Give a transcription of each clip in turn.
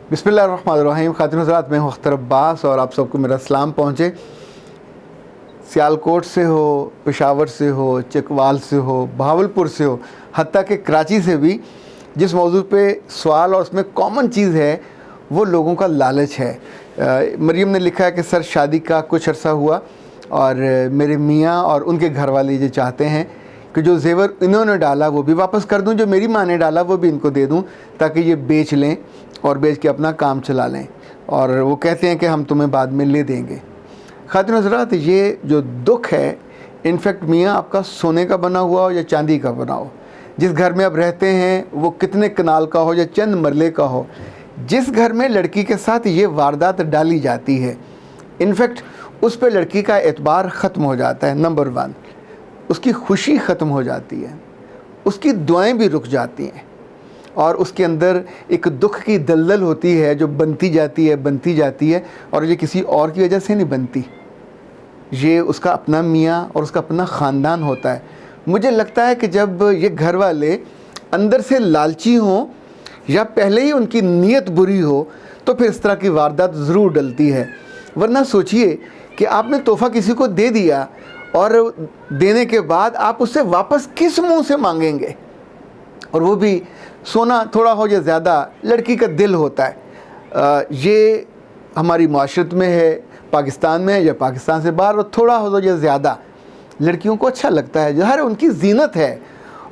बिस्मिल्लाहिर्रहमानिर्रहीम। खातिन हज़रात, मैं हूँ अख्तर अब्बास और आप सबको मेरा सलाम पहुँचे। सियालकोट से हो, पेशावर से हो, चकवाल से हो, बहावलपुर से हो, हत्ता कि कराची से भी जिस मौजू पे सवाल और उसमें कॉमन चीज़ है वो लोगों का लालच है। मरीम ने लिखा है कि सर शादी का कुछ अरसा हुआ और मेरे मियाँ और उनके घर वाले ये चाहते हैं कि जो जेवर इन्होंने डाला वो भी वापस कर दूं, जो मेरी माँ ने डाला वो भी इनको दे दूं ताकि ये बेच लें और बेच के अपना काम चला लें, और वो कहते हैं कि हम तुम्हें बाद में ले देंगे। खातिन हज़रात, ये जो दुख है, इनफैक्ट मियाँ आपका सोने का बना हुआ हो या चांदी का बना हो, जिस घर में आप रहते हैं वो कितने कनाल का हो या चंद मरले का हो, जिस घर में लड़की के साथ ये वारदात डाली जाती है, इनफैक्ट उस पर लड़की का एतबार ख़त्म हो जाता है। नंबर 1, उसकी खुशी ख़त्म हो जाती है, उसकी दुआएं भी रुक जाती हैं और उसके अंदर एक दुख की दलदल होती है जो बनती जाती है और ये किसी और की वजह से नहीं बनती, ये उसका अपना मियाँ और उसका अपना ख़ानदान होता है। मुझे लगता है कि जब ये घर वाले अंदर से लालची हों या पहले ही उनकी नीयत बुरी हो तो फिर इस तरह की वारदात ज़रूर डलती है। वरना सोचिए कि आपने तोहफ़ा किसी को दे दिया और देने के बाद आप उससे वापस किस मुंह से मांगेंगे, और वो भी सोना थोड़ा हो या ज़्यादा, लड़की का दिल होता है। ये हमारी माशरत में है, पाकिस्तान में है या पाकिस्तान से बाहर, और थोड़ा हो या ज़्यादा लड़कियों को अच्छा लगता है। ज़ाहिर उनकी ज़ीनत है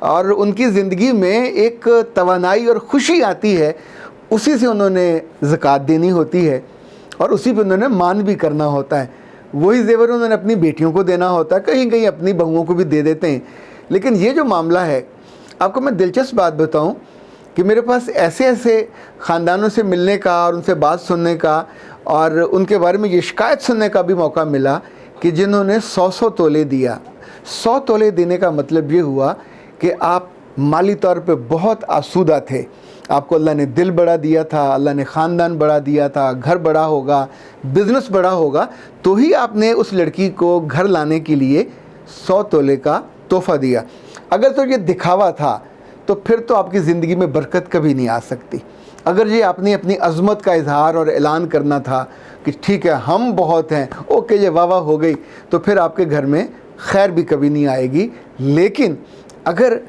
और उनकी ज़िंदगी में एक तवानाई और ख़ुशी आती है, उसी से उन्होंने ज़कात देनी होती है और उसी पर उन्होंने मान भी करना होता है। वही जेवर उन्होंने अपनी बेटियों को देना होता है, कहीं कहीं अपनी बहुओं को भी दे देते हैं। लेकिन ये जो मामला है, आपको मैं दिलचस्प बात बताऊं कि मेरे पास ऐसे ऐसे ख़ानदानों से मिलने का और उनसे बात सुनने का और उनके बारे में ये शिकायत सुनने का भी मौका मिला कि जिन्होंने 100 तोले दिया। 100 तोले देने का मतलब ये हुआ कि आप माली तौर पे बहुत आसूदा थे, आपको अल्लाह ने दिल बड़ा दिया था, अल्लाह ने ख़ानदान बड़ा दिया था, घर बड़ा होगा, बिज़नेस बड़ा होगा, तो ही आपने उस लड़की को घर लाने के लिए 100 तोले का तोहफ़ा दिया। अगर तो ये दिखावा था तो फिर तो आपकी ज़िंदगी में बरकत कभी नहीं आ सकती। अगर ये आपने अपनी अज़मत का इजहार और ऐलान करना था कि ठीक है हम बहुत हैं, ओके ये वाह वाह हो गई, तो फिर आपके घर में खैर भी कभी नहीं आएगी। लेकिन अगर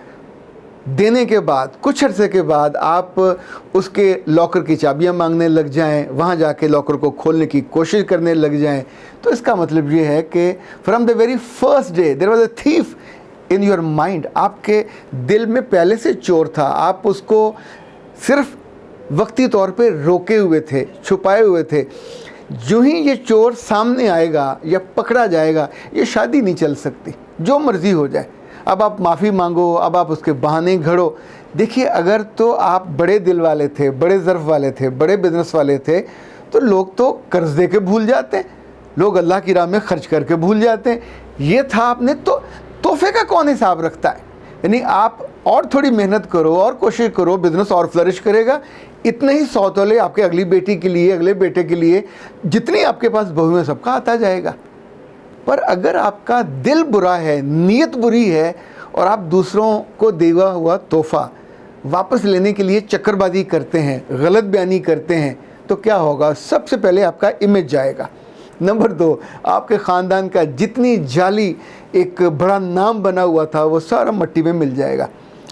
देने के बाद कुछ अरसे के बाद आप उसके लॉकर की चाबियां मांगने लग जाएं, वहाँ जाके लॉकर को खोलने की कोशिश करने लग जाएं, तो इसका मतलब ये है कि from the very first day there was a thief in your mind. आपके दिल में पहले से चोर था, आप उसको सिर्फ वक्ती तौर पे रोके हुए थे, छुपाए हुए थे। जो ही ये चोर सामने आएगा या पकड़ा जाएगा, ये शादी नहीं चल सकती, जो मर्ज़ी हो जाए। अब आप माफ़ी मांगो, अब आप उसके बहाने घड़ो। देखिए, अगर तो आप बड़े दिल वाले थे, बड़े ज़र्फ़ वाले थे, बड़े बिजनेस वाले थे, तो लोग तो कर्ज दे के भूल जाते हैं, लोग अल्लाह की राह में ख़र्च करके भूल जाते हैं। ये था आपने तो तोहफे का कौन हिसाब रखता है? यानी आप और थोड़ी मेहनत करो और कोशिश करो, बिज़नेस और फ्लरिश करेगा। इतने ही 100 तोले आपके अगली बेटी के लिए, अगले बेटे के लिए, जितनी आपके पास बहू है सबका आता जाएगा। पर अगर आपका दिल बुरा है, नीयत बुरी है और आप दूसरों को दिया हुआ तोहफ़ा वापस लेने के लिए चक्करबाजी करते हैं, गलत बयानी करते हैं, तो क्या होगा? सबसे पहले आपका इमेज जाएगा। नंबर 2, आपके ख़ानदान का जितनी जाली एक बड़ा नाम बना हुआ था वो सारा मिट्टी में मिल जाएगा।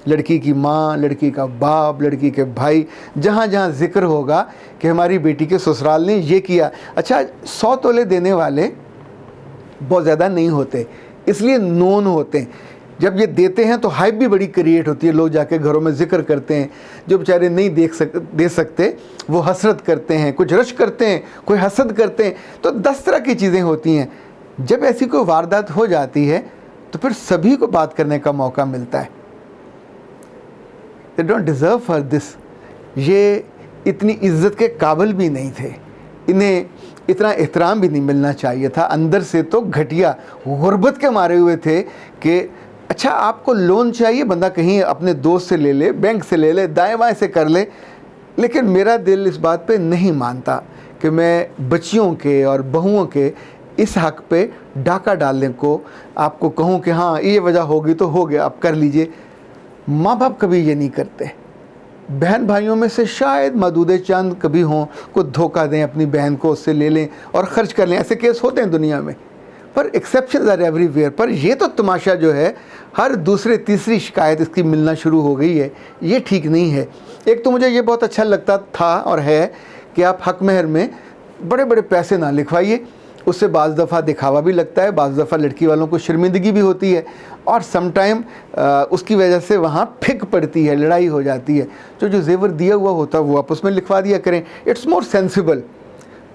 लड़की की माँ, लड़की का बाप, लड़की के भाई, जहाँ जहाँ ज़िक्र होगा कि हमारी बेटी के ससुराल ने ये किया। अच्छा, 100 तोले देने वाले बहुत ज़्यादा नहीं होते, इसलिए नोन होते हैं। जब ये देते हैं तो हाइप भी बड़ी क्रिएट होती है, लोग जाके घरों में ज़िक्र करते हैं। जो बेचारे नहीं दे सकते वो हसरत करते हैं, कुछ रश करते हैं, कोई हसद करते हैं, तो 10 तरह की चीज़ें होती हैं। जब ऐसी कोई वारदात हो जाती है तो फिर सभी को बात करने का मौका मिलता है। They don't deserve for this, ये इतनी इज्जत के काबिल भी नहीं थे, इन्हें इतना एहतराम भी नहीं मिलना चाहिए था। अंदर से तो घटिया गुर्बत के मारे हुए थे कि अच्छा आपको लोन चाहिए, बंदा कहीं अपने दोस्त से ले ले, बैंक से ले ले, दाएं बाएं से कर ले, लेकिन मेरा दिल इस बात पे नहीं मानता कि मैं बच्चियों के और बहुओं के इस हक़ पे डाका डालने को आपको कहूँ कि हाँ ये वजह होगी तो हो गया, आप कर लीजिए। माँ बाप कभी ये नहीं करते। बहन भाइयों में से शायद मदूदे चंद कभी हों को धोखा दें अपनी बहन को, उससे ले लें और ख़र्च कर लें, ऐसे केस होते हैं दुनिया में, पर एक्सेप्शंस आर एवरीवेयर। पर ये तो तमाशा जो है हर दूसरे तीसरी शिकायत इसकी मिलना शुरू हो गई है, ये ठीक नहीं है। एक तो मुझे ये बहुत अच्छा लगता था और है कि आप हक महर में बड़े बड़े पैसे ना लिखवाइए, उससे बाज़ दफ़ा दिखावा भी लगता है, बाज़ दफ़ा लड़की वालों को शर्मिंदगी भी होती है और समटाइम उसकी वजह से वहाँ फिक पड़ती है, लड़ाई हो जाती है। तो जो जेवर दिया हुआ होता है वो आप उसमें लिखवा दिया करें, इट्स मोर सेंसिबल।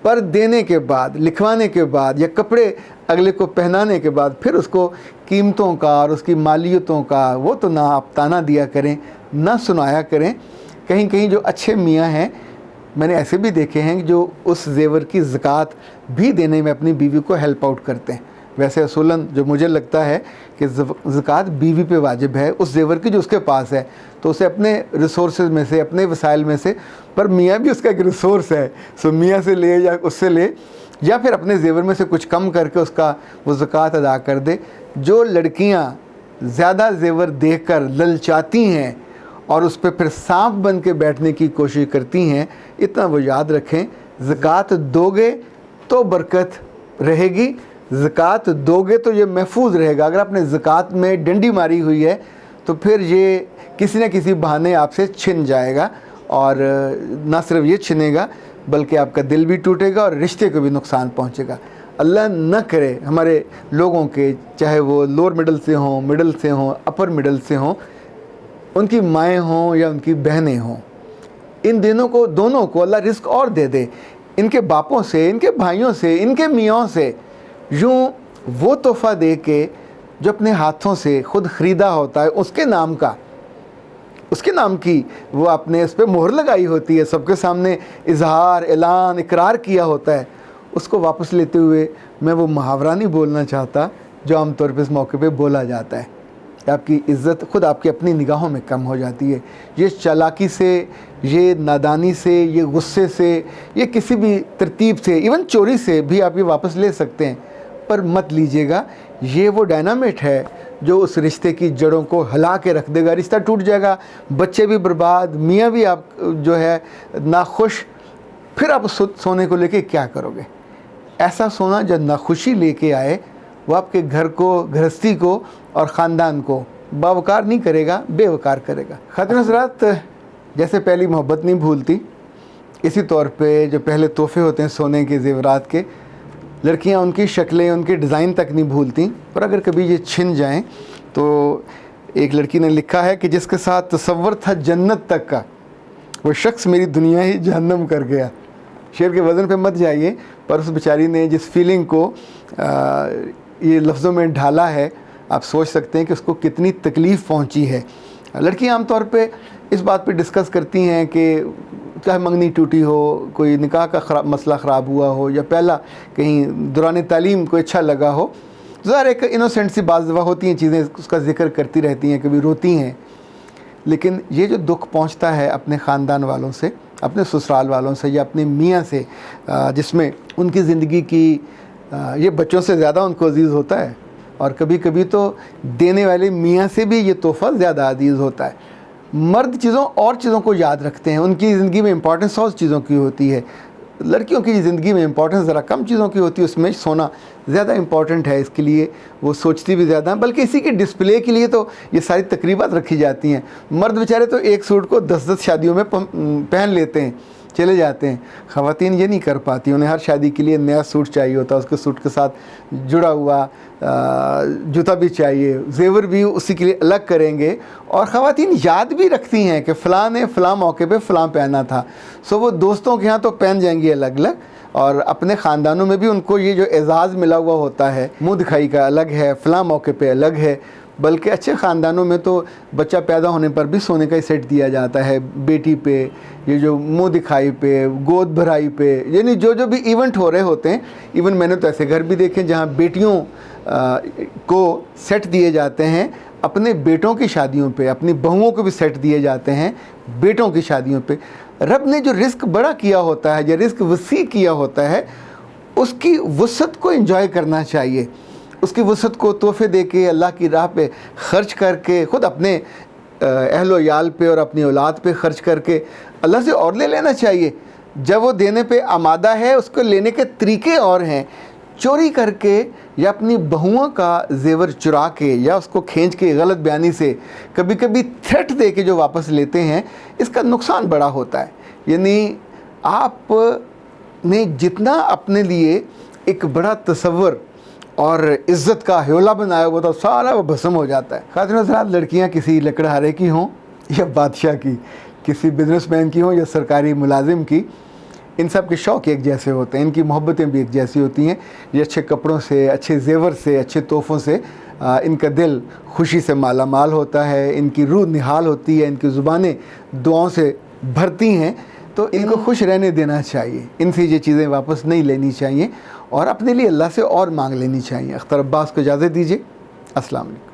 पर देने के बाद, लिखवाने के बाद या कपड़े अगले को पहनाने के बाद फिर उसको कीमतों का और उसकी मालियतों का वो तो ना आप ताना दिया करें, ना सुनाया करें। कहीं कहीं जो अच्छे मियाँ हैं, मैंने ऐसे भी देखे हैं जो उस जेवर की ज़कात भी देने में अपनी बीवी को हेल्प आउट करते हैं। वैसे असूलन जो मुझे लगता है कि ज़कात बीवी पे वाजिब है उस जेवर की जो उसके पास है, तो उसे अपने रिसोर्सेज में से, अपने वसाइल में से, पर मियाँ भी उसका एक रिसोर्स है, सो मियाँ से ले या उससे ले या फिर अपने जेवर में से कुछ कम करके उसका वो ज़कात अदा कर दे। जो लड़कियाँ ज़्यादा जेवर देख कर ललचाती हैं और उस पर फिर सांप बन के बैठने की कोशिश करती हैं, इतना वो याद रखें, ज़कात दोगे तो बरकत रहेगी, ज़कात दोगे तो ये महफूज रहेगा। अगर आपने ज़कात में डंडी मारी हुई है तो फिर ये किसी न किसी बहाने आपसे छिन जाएगा, और ना सिर्फ ये छिनेगा बल्कि आपका दिल भी टूटेगा और रिश्ते को भी नुकसान पहुंचेगा। अल्लाह न करे हमारे लोगों के, चाहे वो लोअर मिडल से हों, मिडल से हों, अपर मिडल से हों, उनकी माएँ हों या उनकी बहनें हों, इन दोनों को अल्लाह रिस्क और दे दे। इनके बापों से, इनके भाइयों से, इनके मियाँ से यूँ वो तोहफ़ा दे के जो अपने हाथों से ख़ुद ख़रीदा होता है, उसके नाम का, उसके नाम की वो आपने इस पर मोहर लगाई होती है, सबके सामने इजहार, ऐलान, इकरार किया होता है, उसको वापस लेते हुए मैं वो मुहावरा नहीं बोलना चाहता जो आमतौर पर इस मौके पे बोला जाता है। आपकी इज़्ज़त ख़ुद आपकी अपनी निगाहों में कम हो जाती है। ये चालाकी से, ये नादानी से, ये गुस्से से, ये किसी भी तरतीब से, इवन चोरी से भी आप ये वापस ले सकते हैं, पर मत लीजिएगा। ये वो डायनामिट है जो उस रिश्ते की जड़ों को हिला के रख देगा, रिश्ता टूट जाएगा, बच्चे भी बर्बाद, मियाँ भी आप जो है नाखुश, फिर आप सोने को लेके क्या करोगे? ऐसा सोना जो नाखुशी लेके आए वो आपके घर को, गृहस्थी को और ख़ानदान को बावकार नहीं करेगा, बेवकार करेगा। खातिन हज़रात, जैसे पहली मोहब्बत नहीं भूलती, इसी तौर पे जो पहले तोहफ़े होते हैं सोने के ज़ेवरात के, लड़कियां उनकी शक्लें, उनके डिज़ाइन तक नहीं भूलती, पर अगर कभी ये छिन जाएं तो एक लड़की ने लिखा है कि जिसके साथ तसव्वुर था जन्नत तक का, वो शख्स मेरी दुनिया ही जहन्नम कर गया। शेर के वज़न पे मत जाइए, पर उस बेचारी ने जिस फीलिंग को ये लफ्ज़ों में ढाला है, आप सोच सकते हैं कि उसको कितनी तकलीफ़ पहुंची है। लड़कियां आमतौर पे इस बात पे डिस्कस करती हैं कि चाहे मंगनी टूटी हो, कोई निकाह का मसला ख़राब हुआ हो, या पहला कहीं दौरान तालीम को अच्छा लगा हो, ज़रा एक इनोसेंट सी बाज़ दफ़ा होती हैं चीज़ें, उसका ज़िक्र करती रहती हैं, कभी रोती हैं। लेकिन ये जो दुख पहुंचता है अपने ख़ानदान वालों से, अपने ससुराल वालों से या अपने मियाँ से, जिसमें उनकी ज़िंदगी की ये बच्चों से ज़्यादा उनको अजीज़ होता है, और कभी कभी तो देने वाले मियाँ से भी ये तोहफ़ा ज़्यादा अजीज़ होता है। मर्द चीज़ों और चीज़ों को याद रखते हैं, उनकी ज़िंदगी में इम्पॉर्टेंस और चीज़ों की होती है। लड़कियों की ज़िंदगी में इम्पॉर्टेंस ज़रा कम चीज़ों की होती है, उसमें सोना ज़्यादा इम्पॉर्टेंट है, इसके लिए वो सोचती भी ज़्यादा, बल्कि इसी के डिस्प्ले के लिए तो ये सारी तकरीबात रखी जाती हैं। मर्द बेचारे तो एक सूट को 10-10 शादियों में पहन लेते हैं, चले जाते हैं। ख़वातीन ये नहीं कर पाती, उन्हें हर शादी के लिए नया सूट चाहिए होता है, उसके सूट के साथ जुड़ा हुआ जूता भी चाहिए, जेवर भी उसी के लिए अलग करेंगे, और ख़वातीन याद भी रखती हैं कि फ़लाँ ने फ़लाँ मौके पे फ़लाँ पहना था, सो वो दोस्तों के यहाँ तो पहन जाएंगी अलग अलग, और अपने ख़ानदानों में भी उनको ये जो एज़ाज़ मिला हुआ होता है, मुँह दिखाई का अलग है, फ़लाँ मौके पे अलग है। बल्कि अच्छे ख़ानदानों में तो बच्चा पैदा होने पर भी सोने का ही सेट दिया जाता है, बेटी पे, ये जो मुंह दिखाई पे, गोद भराई पे, यानी जो जो भी इवेंट हो रहे होते हैं। इवन मैंने तो ऐसे घर भी देखे जहाँ बेटियों को सेट दिए जाते हैं अपने बेटों की शादियों पे, अपनी बहुओं को भी सेट दिए जाते हैं बेटों की शादियों पे। रब ने जो रिस्क बड़ा किया होता है, जो रिस्क वसी किया होता है, उसकी वसअत को एंजॉय करना चाहिए, उसकी वसअत को तोहफ़े दे के, अल्लाह की राह पे ख़र्च करके, ख़ुद अपने अहलो याल पे और अपनी औलाद पे खर्च करके अल्लाह से और ले लेना चाहिए। जब वो देने पे आमादा है, उसको लेने के तरीके और हैं। चोरी करके या अपनी बहुओं का जेवर चुरा के या उसको खींच के गलत बयानी से, कभी कभी थ्रेट दे के जो वापस लेते हैं, इसका नुकसान बड़ा होता है। यानी आपने जितना अपने लिए एक बड़ा तसव्वुर और इज़्ज़त का ह्योला बनाया हुआ था, सारा वो भस्म हो जाता है। खातिन हज़रात, लड़कियाँ किसी लकड़हारे की हों या बादशाह की, किसी बिजनेसमैन की हों या सरकारी मुलाजिम की, इन सब के शौक़ एक जैसे होते हैं, इनकी मोहब्बतें भी एक जैसी होती हैं। ये अच्छे कपड़ों से, अच्छे जेवर से, अच्छे तोहफ़ों से इनका दिल खुशी से माला माल होता है, इनकी रूह निहाल होती है, इनकी ज़ुबानें दुआओं से भरती हैं। तो इनको खुश रहने देना चाहिए, इनसे ये चीज़ें वापस नहीं लेनी चाहिए और अपने लिए अल्लाह से और मांग लेनी चाहिए। अख्तर अब्बास को इजाज़त दीजिए। अस्सलाम वालेकुम।